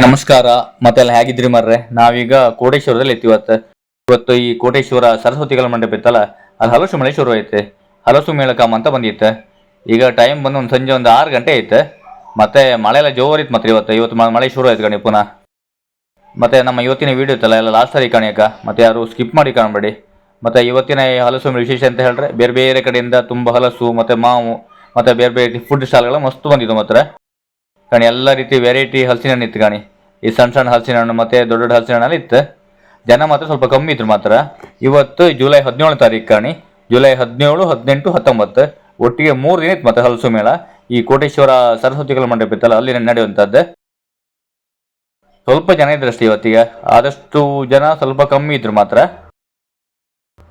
ನಮಸ್ಕಾರ ಮತ್ತೆಲ್ಲ ಹೇಗಿದ್ರಿ ಮರ್ರೆ. ನಾವೀಗ ಕೋಟೇಶ್ವರದಲ್ಲಿ ಇತ್ತು ಇವತ್ತು ಈ ಕೋಟೇಶ್ವರ ಸರಸ್ವತಿಗಳ ಮಂಟಪ ಇತ್ತಲ್ಲ, ಅಲ್ಲಿ ಹಲಸು ಮಳೆ ಶುರು ಐತೆ. ಹಲಸು ಮೇಳ ಕಾಮ ಅಂತ ಬಂದಿತ್ತು. ಈಗ ಟೈಮ್ ಬಂದು ಒಂದು ಸಂಜೆ ಒಂದು 6 ಗಂಟೆ ಐತೆ. ಮತ್ತೆ ಮಳೆ ಎಲ್ಲ ಜೋರಿತ್ತು. ಮತ್ತೆ ಇವತ್ತು ಮಳೆ ಶುರು ಆಯ್ತು ಕಣಿ ಪುನಃ. ಮತ್ತೆ ನಮ್ಮ ಇವತ್ತಿನ ವಿಡಿಯೋ ಇತ್ತಲ್ಲ ಎಲ್ಲ ಲಾಸ್ಟ್ ಸಾರಿ ಕಾಣಿಯಕ, ಮತ್ತೆ ಯಾರು ಸ್ಕಿಪ್ ಮಾಡಿ ಕಾಣಬೇಡಿ. ಮತ್ತೆ ಇವತ್ತಿನ ಈ ಹಲಸು ಮೇಳ ವಿಶೇಷ ಅಂತ ಹೇಳಿದ್ರೆ ಬೇರೆ ಬೇರೆ ಕಡೆಯಿಂದ ತುಂಬ ಹಲಸು ಮತ್ತೆ ಮಾವು ಮತ್ತೆ ಬೇರೆ ಬೇರೆ ಫುಡ್ ಸ್ಟಾಲ್ಗಳು ಮಸ್ತ್ ಬಂದಿದ್ದು ಮಾತ್ರ ಕಾಣಿ. ಎಲ್ಲ ರೀತಿ ವೆರೈಟಿ ಹಲಸಿನ ಹಣ್ಣು ಇತ್ತು ಕಾಣಿ. ಈ ಸಣ್ಣ ಸಣ್ಣ ಹಲಸಿನ ಹಣ್ಣು ಮತ್ತೆ ದೊಡ್ಡ ದೊಡ್ಡ ಹಲಸಿನ ಹಣ್ಣಲ್ಲಿ ಇತ್ತು. ಜನ ಮಾತ್ರ ಸ್ವಲ್ಪ ಕಮ್ಮಿ ಇದ್ರು ಮಾತ್ರ. ಇವತ್ತು ಜುಲೈ 17 ತಾರೀಕು ಕಾಣಿ. ಜುಲೈ 17, 18, 19 ಒಟ್ಟಿಗೆ 3 ದಿನ ಇತ್ತು ಮತ್ತೆ ಹಲಸು ಮೇಳ. ಈ ಕೋಟೇಶ್ವರ ಸರಸ್ವತಿಗಳ ಮಂಟಪ ಇತ್ತಲ್ಲ ಅಲ್ಲಿ ನಡೆಯುವಂಥದ್ದು. ಸ್ವಲ್ಪ ಜನ ಇದ್ರಷ್ಟೇ ಇವತ್ತಿಗೆ, ಆದಷ್ಟು ಜನ ಸ್ವಲ್ಪ ಕಮ್ಮಿ ಇದ್ರು ಮಾತ್ರ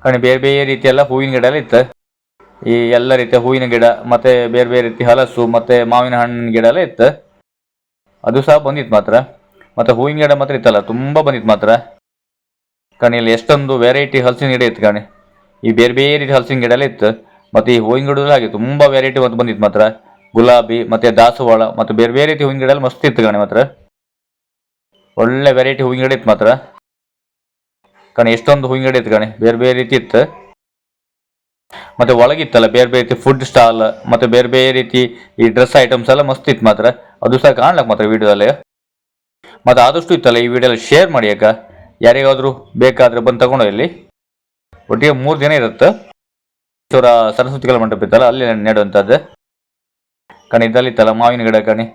ಕಾಣಿ. ಬೇರೆ ಬೇರೆ ರೀತಿಯೆಲ್ಲ ಹೂವಿನ ಗಿಡ ಎಲ್ಲ ಇತ್ತು. ಈ ಎಲ್ಲ ರೀತಿಯ ಹೂವಿನ ಗಿಡ ಮತ್ತೆ ಬೇರೆ ಬೇರೆ ರೀತಿ ಹಲಸು ಮತ್ತೆ ಮಾವಿನ ಹಣ್ಣಿನ ಗಿಡ ಎಲ್ಲ ಇತ್ತು. ಅದು ಸಹ ಬಂದಿತ್ತು ಮಾತ್ರ. ಮತ್ತೆ ಹೂವಿನ ಗಿಡ ಮಾತ್ರ ಇತ್ತಲ್ಲ ತುಂಬಾ ಬಂದಿತ್ತು ಮಾತ್ರ ಕಾಣಿ. ಇಲ್ಲಿ ಎಷ್ಟೊಂದು ವೆರೈಟಿ ಹಲಸಿನ ಗಿಡ ಇತ್ತು ಕಾಣಿ. ಈ ಬೇರೆ ಬೇರೆ ರೀತಿ ಹಲಸಿನ ಗಿಡ ಎಲ್ಲ ಇತ್ತು. ಮತ್ತೆ ಈ ಹೂವಿನ ಗಿಡ ಹಾಗೆ ತುಂಬಾ ವೆರೈಟಿ ಮತ್ತೆ ಬಂದಿತ್ತು ಮಾತ್ರ. ಗುಲಾಬಿ ಮತ್ತೆ ದಾಸವಾಳ ಮತ್ತೆ ಬೇರೆ ಬೇರೆ ರೀತಿ ಹೂವಿನ ಗಿಡ ಎಲ್ಲ ಮಸ್ತ್ ಇತ್ತು ಕಾಣಿ. ಮಾತ್ರ ಒಳ್ಳೆ ವೆರೈಟಿ ಹೂವಿನ ಗಿಡ ಇತ್ತು ಮಾತ್ರ ಕಾಣಿ. ಎಷ್ಟೊಂದು ಹೂವಿನ ಗಿಡ ಇತ್ತು ಕಾಣಿ, ಬೇರೆ ಬೇರೆ ರೀತಿ ಇತ್ತು. ಮತ್ತೆ ಒಳಗಿತ್ತಲ್ಲ ಬೇರೆ ಬೇರೆ ರೀತಿ ಫುಡ್ ಸ್ಟಾಲ್ ಮತ್ತೆ ಬೇರೆ ಬೇರೆ ರೀತಿ ಈ ಡ್ರೆಸ್ ಐಟಮ್ಸ್ ಎಲ್ಲ ಮಸ್ತ್ ಇತ್ತು ಮಾತ್ರ. ಅದು ಸಹ ಕಾಣ್ಲಕ್ ಮಾತ್ರ ವಿಡಿಯೋದಲ್ಲಿ. ಮತ್ತೆ ಆದಷ್ಟು ಇತ್ತಲ್ಲ ಈ ವಿಡಿಯೋ ಶೇರ್ ಮಾಡಿ ಅಕ್ಕ, ಯಾರಿಗಾದ್ರೂ ಬೇಕಾದ್ರೆ ಬಂದು ತಗೊಂಡು ಇಲ್ಲಿ. ಒಟ್ಟಿಗೆ 3 ದಿನ ಇರುತ್ತೆ. ಸರಸ್ವತಿಗಳ ಮಂಟಪ ಇತ್ತಲ್ಲ ಅಲ್ಲಿ ನೆಡುವಂಥದ್ದು ಕಣಿ. ಇದ್ದಲ್ಲಿ ಇತ್ತಲ್ಲ ಮಾವಿನ ಗಿಡ ಕಣಿ,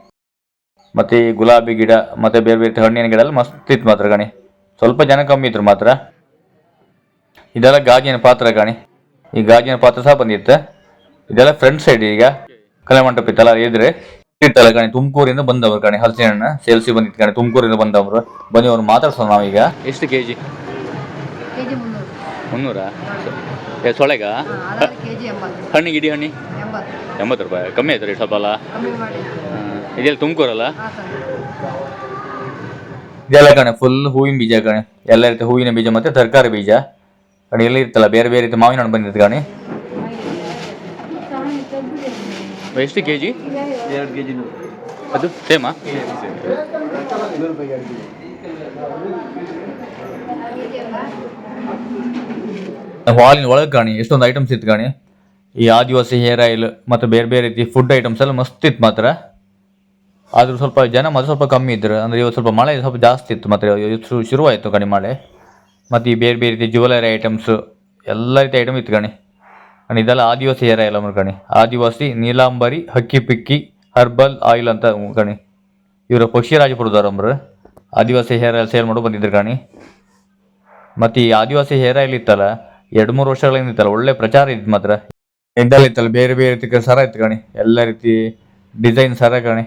ಮತ್ತೆ ಈ ಗುಲಾಬಿ ಗಿಡ ಮತ್ತೆ ಬೇರೆ ಬೇರೆ ಹಣ್ಣಿನ ಗಿಡ ಎಲ್ಲ ಮಸ್ತ್ ಇತ್ತು ಮಾತ್ರ ಕಣಿ. ಸ್ವಲ್ಪ ಜನ ಕಮ್ಮಿ ಇದ್ರು ಮಾತ್ರ. ಇದೆಲ್ಲ ಗಾಜಿನ ಪಾತ್ರ ಕಣಿ. ಈ ಗಾಜಿನ ಪಾತ್ರ ಸಹ ಬಂದಿತ್ತು. ಇದೆಲ್ಲ ಫ್ರಂಟ್ ಸೈಡ್ ಈಗ ಕಲೆ ಮಂಟಪ ಇತ್ತಲ್ಲ ಇದ್ರೆ ಇತ್ತಲ್ಲ ಕಣಿ. ತುಮಕೂರಿಂದ ಬಂದವರು ಕಣಿ, ಹಲಸಿನ ಹಣ್ಣು ಸೇಲ್ಸಿ ಬಂದಿತ್ತು ಕಣಿ. ತುಮಕೂರಿಂದ ಬಂದವರು ಬನ್ನಿ ಅವ್ರು ಮಾತಾಡ್ಸೋಣ ನಾವೀಗ. ಎಷ್ಟು ಕೆಜಿ? 300 ಸೊಳೆಗ ಹಣ್ಣಿಗೆ ಇಡೀ ಹಣ್ಣಿ 80 ರೂಪಾಯಿ. ಕಮ್ಮಿ ಆಯ್ತು ರೀ ಸ್ವಲ್ಪ ಅಲ್ಲ. ಇದೆಲ್ಲ ತುಮಕೂರಲ್ಲ. ಇದೆಲ್ಲ ಕಣೆ ಫುಲ್ ಹೂವಿನ ಬೀಜ ಕಣೆ. ಎಲ್ಲ ರೀತಿ ಹೂವಿನ ಬೀಜ ಮತ್ತೆ ತರಕಾರಿ ಬೀಜ ಕಣಿ. ಎಲ್ಲ ಇರ್ತಲ್ಲ ಬೇರೆ ಬೇರೆ ರೀತಿ ಮಾವಿನ ಹಣ್ಣು ಬಂದಿತ್ತು ಕಣಿ. ಎಷ್ಟು ಕೆಜಿ? 2 ಕೆಜಿ. ಅದು ಸೇಮಾ? ಹಾಲಿನ ಒಳಗೆ ಕಾಣಿ ಎಷ್ಟೊಂದು ಐಟಮ್ಸ್ ಇತ್ತು ಕಾಣಿ. ಈ ಆದಿವಾಸಿ ಹೇರ್ ಆಯಿಲ್ ಮತ್ತು ಬೇರೆ ಬೇರೆ ರೀತಿ ಫುಡ್ ಐಟಮ್ಸ್ ಎಲ್ಲ ಮಸ್ತ್ ಇತ್ತು ಮಾತ್ರ. ಆದರೂ ಸ್ವಲ್ಪ ಜನ ಮತ್ತೆ ಸ್ವಲ್ಪ ಕಮ್ಮಿ ಇದ್ರು. ಅಂದರೆ ಇವತ್ತು ಸ್ವಲ್ಪ ಮಳೆ ಸ್ವಲ್ಪ ಜಾಸ್ತಿ ಇತ್ತು ಮತ್ತು ಶುರುವಾಯಿತು ಕಣಿ ಮಳೆ. ಮತ್ತು ಈ ಬೇರೆ ಬೇರೆ ರೀತಿ ಜ್ಯುವೆಲರಿ ಐಟಮ್ಸ್ ಎಲ್ಲ ರೀತಿ ಐಟಮ್ ಇತ್ತು ಕಣಿ. ಕಣಿ ಇದೆಲ್ಲ ಆದಿವಾಸಿ ಹೇರ್ ಆಯಿಲ್ ಅಮ್ಮ ಕಣಿ. ಆದಿವಾಸಿ ನೀಲಾಂಬರಿ ಹಕ್ಕಿ ಪಿಕ್ಕಿ ಹರ್ಬಲ್ ಆಯಿಲ್ ಅಂತ ಕಣಿ. ಇವರು ಪಕ್ಷಿರಾಜಪುರದವ್ರಮ್ರು ಆದಿವಾಸಿ ಹೇರ್ ಆಯಿಲ್ ಸೇಲ್ ಮಾಡೋ ಬಂದಿದ್ರು ಕಣಿ. ಮತ್ತು ಈ ಆದಿವಾಸಿ ಹೇರ್ ಆಯಿಲ್ ಇತ್ತಲ್ಲ 2-3 ವರ್ಷಗಳಿಂದ ಇತ್ತಲ್ಲ ಒಳ್ಳೆ ಪ್ರಚಾರ ಇತ್ತು ಮಾತ್ರ. ಇದೆಲ್ಲ ಇತ್ತಲ್ಲ ಬೇರೆ ಬೇರೆ ರೀತಿ ಸರ ಇತ್ತು ಕಣಿ. ಎಲ್ಲ ರೀತಿ ಡಿಸೈನ್ ಸರ ಕಣಿ.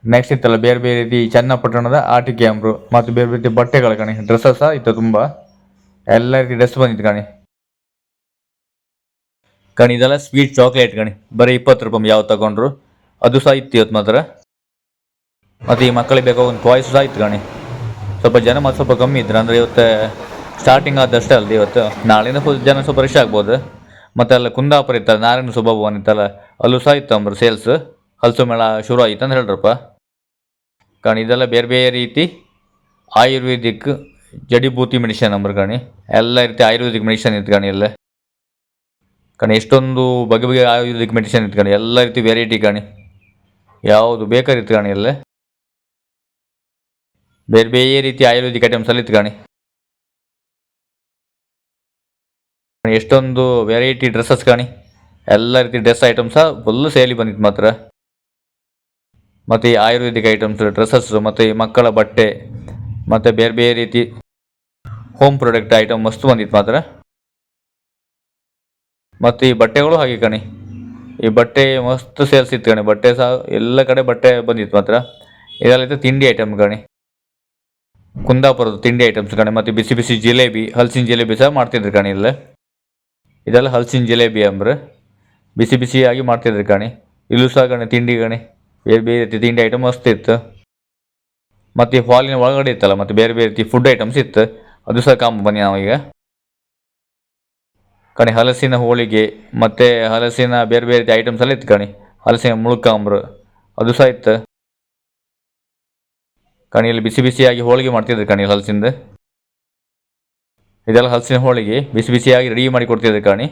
ನೆಕ್ಸ್ಟ್ ಇತ್ತಲ್ಲ ಬೇರೆ ಬೇರೆ ರೀತಿ ಚನ್ನಪಟ್ಟಣದ ಆಟಿಕೆ ಅಂಬ್ರು ಮತ್ತು ಬೇರೆ ಬೇರೆ ರೀತಿ ಬಟ್ಟೆಗಳ ಕಣಿ. ಡ್ರೆಸ್ಸಸ್ ಸಹ ಇತ್ತು ತುಂಬ. ಎಲ್ಲ ರೀತಿ ಡ್ರೆಸ್ ಬಂದಿತ್ತು ಕಣಿ. ಕಣಿ ಇದೆಲ್ಲ ಸ್ವೀಟ್ ಚಾಕ್ಲೇಟ್ ಕಣಿ. ಬರೀ 20 ರೂಪಾಯಿ ಯಾವ್ದು ತಗೊಂಡ್ರು. ಅದು ಸಹ ಇತ್ತು ಇವತ್ತು ಮಾತ್ರ. ಮತ್ತು ಈ ಮಕ್ಕಳಿಗೆ ಬೇಕಾದ ಒಂದು ಟಾಯ್ಸ್ ಸಹ ಇತ್ತು ಕಣಿ. ಸ್ವಲ್ಪ ಜನ ಮತ್ತು ಸ್ವಲ್ಪ ಕಮ್ಮಿ ಇದ್ರು. ಅಂದರೆ ಇವತ್ತು ಸ್ಟಾರ್ಟಿಂಗ್ ಆದಷ್ಟೇ ಅಲ್ಲ ಇವತ್ತು. ನಾಳೆಯಿಂದ ಫುಲ್ ಜನ ಸ್ವಲ್ಪ ರಶ್ ಆಗ್ಬೋದು. ಮತ್ತು ಅಲ್ಲ ಕುಂದಾಪುರ ಇತ್ತಲ್ಲ ನಾರಾಯಣ ಸುಬ್ಬಭವನ್ ಇತ್ತಲ್ಲ ಅಲ್ಲೂ ಸಹ ಇತ್ತು ಅಂಬ್ರು ಸೇಲ್ಸ್. ಹಲಸು ಮೇಳ ಶುರು ಆಯಿತು ಅಂತ ಹೇಳ್ರಪ್ಪ ಕಣಿ. ಇದೆಲ್ಲ ಬೇರೆ ಬೇರೆ ರೀತಿ ಆಯುರ್ವೇದಿಕ್ ಜಡಿಬೂತಿ ಮೆಡಿಷನ್ ಅಂಬ್ರು ಕಣಿ. ಎಲ್ಲ ರೀತಿ ಆಯುರ್ವೇದಿಕ್ ಮೆಡಿಷನ್ ಇತ್ತು ಕಣಿ ಎಲ್ಲ ಕಣಿ. ಎಷ್ಟೊಂದು ಬಗೆ ಬಗೆ ಆಯುರ್ವೇದಿಕ್ ಮೆಡಿಷನ್ ಇತ್ತು ಕಣಿ. ಎಲ್ಲ ರೀತಿ ವೆರೈಟಿ ಕಣಿ. ಯಾವುದು ಬೇಕಾಗಿತ್ತು ಕಣಿ. ಎಲ್ಲ ಬೇರೆ ಬೇರೆ ರೀತಿ ಆಯುರ್ವೇದಿಕ್ ಐಟಮ್ಸ್ ಎಲ್ಲ ಇತ್ತು ಕಣಿ. ಎಷ್ಟೊಂದು ವೆರೈಟಿ ಡ್ರೆಸ್ಸಸ್ ಕಾಣಿ. ಎಲ್ಲ ರೀತಿ ಡ್ರೆಸ್ ಐಟಮ್ಸ್ ಸಹ ಫುಲ್ ಸೇಲಿ ಬಂದಿತ್ತು ಮಾತ್ರ. ಮತ್ತು ಈ ಆಯುರ್ವೇದಿಕ್ ಐಟಮ್ಸ್ ಡ್ರೆಸ್ಸಸ್ ಮತ್ತು ಈ ಮಕ್ಕಳ ಬಟ್ಟೆ ಮತ್ತು ಬೇರೆ ಬೇರೆ ರೀತಿ ಹೋಮ್ ಪ್ರಾಡಕ್ಟ್ ಐಟಮ್ ಮಸ್ತ್ ಬಂದಿತ್ತು ಮಾತ್ರ. ಮತ್ತು ಈ ಬಟ್ಟೆಗಳು ಹಾಗೆ ಕಣಿ. ಈ ಬಟ್ಟೆ ಮಸ್ತ್ ಸೇಲ್ಸ್ ಇತ್ತು ಕಣಿ. ಬಟ್ಟೆ ಸಹ ಎಲ್ಲ ಕಡೆ ಬಟ್ಟೆ ಬಂದಿತ್ತು ಮಾತ್ರ. ಇದೆಲ್ಲ ತಿಂಡಿ ಐಟಮ್ ಕಣಿ. ಕುಂದಾಪುರದ ತಿಂಡಿ ಐಟಮ್ಸ್ ಕಣಿ. ಮತ್ತು ಬಿಸಿ ಬಿಸಿ ಜಿಲೇಬಿ ಹಲಸಿನ ಜಿಲೇಬಿ ಸಹ ಮಾಡ್ತಿದ್ರು ಕಣಿ. ಇಲ್ಲ ಇದೆಲ್ಲ ಹಲಸಿನ ಜಿಲೇಬಿ ಅಂಬ್ರೆ ಬಿಸಿ ಬಿಸಿಯಾಗಿ ಮಾಡ್ತಿದ್ರು ಕಣಿ. ಇಲ್ಲೂ ಸಹ ಕಣಿ ತಿಂಡಿ ಕಣಿ. ಬೇರೆ ಬೇರೆ ರೀತಿ ತಿಂಡಿ ಐಟಮ್ ಮಸ್ತ್ ಇತ್ತು. ಮತ್ತು ಈ ಹಾಲಿನ ಒಳಗಡೆ ಇತ್ತಲ್ಲ ಮತ್ತು ಬೇರೆ ಬೇರೆ ರೀತಿ ಫುಡ್ ಐಟಮ್ಸ್ ಇತ್ತು. ಅದು ಸಹ ಕಾಂಬ ಬನ್ನಿ ನಾವೀಗ ಕಣಿ. ಹಲಸಿನ ಹೋಳಿಗೆ ಮತ್ತು ಹಲಸಿನ ಬೇರೆ ಬೇರೆ ರೀತಿ ಐಟಮ್ಸ್ ಎಲ್ಲ ಇತ್ತು ಕಣಿ. ಹಲಸಿನ ಮುಳ್ಕಾಂಬ್ರು ಅದು ಸಹ ಇತ್ತು. ಕಣಿಯಲ್ಲಿ ಬಿಸಿ ಬಿಸಿಯಾಗಿ ಹೋಳಿಗೆ ಮಾಡ್ತಿದ್ರು ಕಣಿ ಹಲಸಿಂದ. ಇದೆಲ್ಲ ಹಲಸಿನ ಹೋಳಿಗೆ ಬಿಸಿ ಬಿಸಿಯಾಗಿ ರೆಡಿ ಮಾಡಿ ಕೊಡ್ತಿದ್ರು ಕಣಿ.